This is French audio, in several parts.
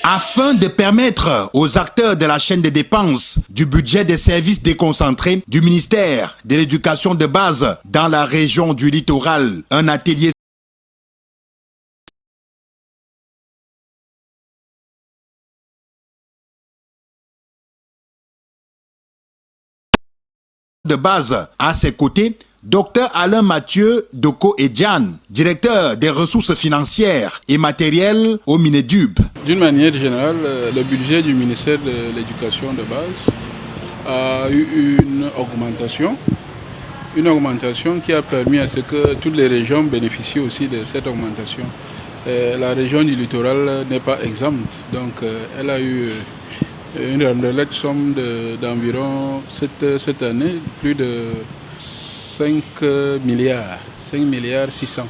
Afin de permettre aux acteurs de la chaîne de dépenses du budget des services déconcentrés du ministère de l'Éducation de base dans la région du littoral, un atelier de base à ses côtés, Dr Alain Mathieu Doko Edian, directeur des ressources financières et matérielles au Minedub. D'une manière générale, le budget du ministère de l'Éducation de base a eu une augmentation qui a permis à ce que toutes les régions bénéficient aussi de cette augmentation. La région du littoral n'est pas exempte, donc elle a eu une somme d'environ cette année plus de 5 milliards 600.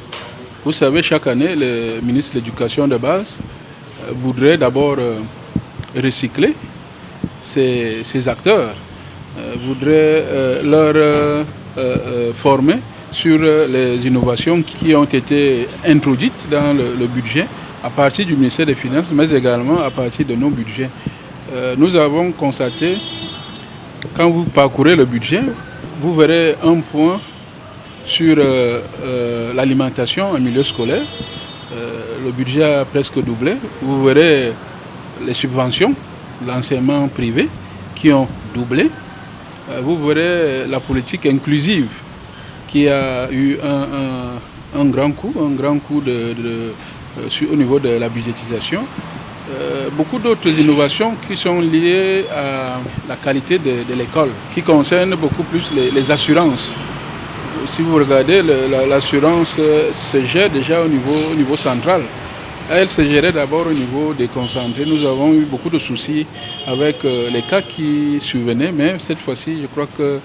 Vous savez, chaque année, le ministre de l'Éducation de base voudrait d'abord recycler ces acteurs, voudrait leur former sur les innovations qui ont été introduites dans le budget à partir du ministère des Finances, mais également à partir de nos budgets. Nous avons constaté, quand vous parcourez le budget, vous verrez un point sur l'alimentation en milieu scolaire. Le budget a presque doublé. Vous verrez les subventions, l'enseignement privé qui ont doublé. Vous verrez la politique inclusive qui a eu un grand coup au niveau de la budgétisation. Beaucoup d'autres innovations qui sont liées à la qualité de l'école, qui concernent beaucoup plus les assurances. Si vous regardez, l'assurance se gère déjà au niveau central. Elle se gérait d'abord au niveau déconcentré. Nous avons eu beaucoup de soucis avec les cas qui survenaient, mais cette fois-ci, je crois que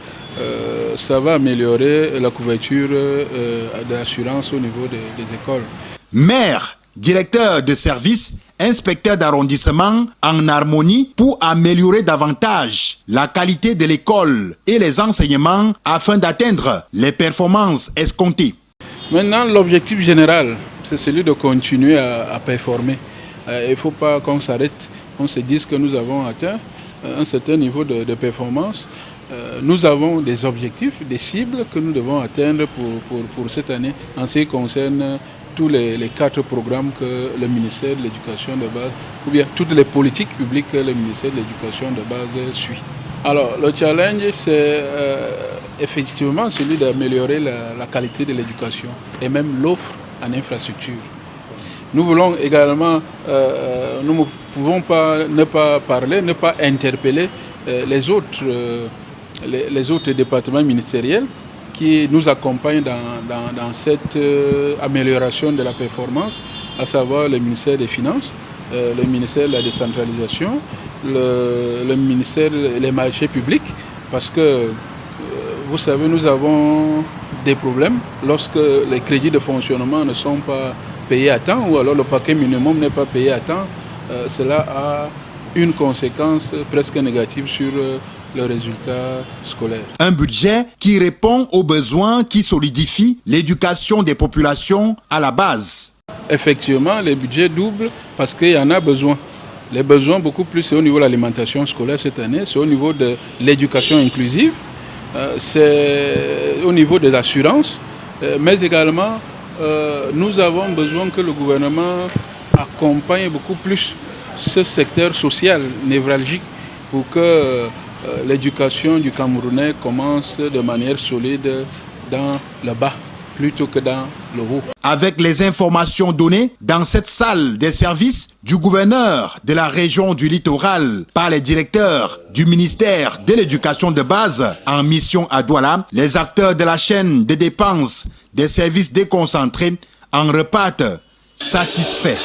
ça va améliorer la couverture de l'assurance au niveau des écoles. Maire, directeur de service, inspecteur d'arrondissement en harmonie pour améliorer davantage la qualité de l'école et les enseignements afin d'atteindre les performances escomptées. Maintenant, l'objectif général, c'est celui de continuer à performer. Il ne faut pas qu'on s'arrête, qu'on se dise que nous avons atteint un certain niveau de performance. Nous avons des objectifs, des cibles que nous devons atteindre pour cette année en ce qui concerne tous les 4 programmes que le ministère de l'Éducation de base, ou bien toutes les politiques publiques que le ministère de l'Éducation de base suit. Alors, le challenge, c'est effectivement celui d'améliorer la qualité de l'éducation et même l'offre en infrastructure. Nous voulons également, nous ne pouvons pas ne pas parler, ne pas interpeller les autres départements ministériels qui nous accompagnent dans cette amélioration de la performance, à savoir le ministère des Finances, le ministère de la décentralisation, le ministère des marchés publics, parce que vous savez, nous avons des problèmes lorsque les crédits de fonctionnement ne sont pas payés à temps ou alors le paquet minimum n'est pas payé à temps. Cela a une conséquence presque négative sur le résultat scolaire. Un budget qui répond aux besoins, qui solidifie l'éducation des populations à la base. Effectivement, les budgets doublent parce qu'il y en a besoin. Les besoins beaucoup plus, c'est au niveau de l'alimentation scolaire cette année, c'est au niveau de l'éducation inclusive, c'est au niveau des assurances, mais également nous avons besoin que le gouvernement accompagne beaucoup plus ce secteur social névralgique pour que l'éducation du Camerounais commence de manière solide dans le bas plutôt que dans le haut. Avec les informations données dans cette salle des services du gouverneur de la région du littoral par les directeurs du ministère de l'Éducation de base en mission à Douala, les acteurs de la chaîne des dépenses des services déconcentrés en repartent satisfaits.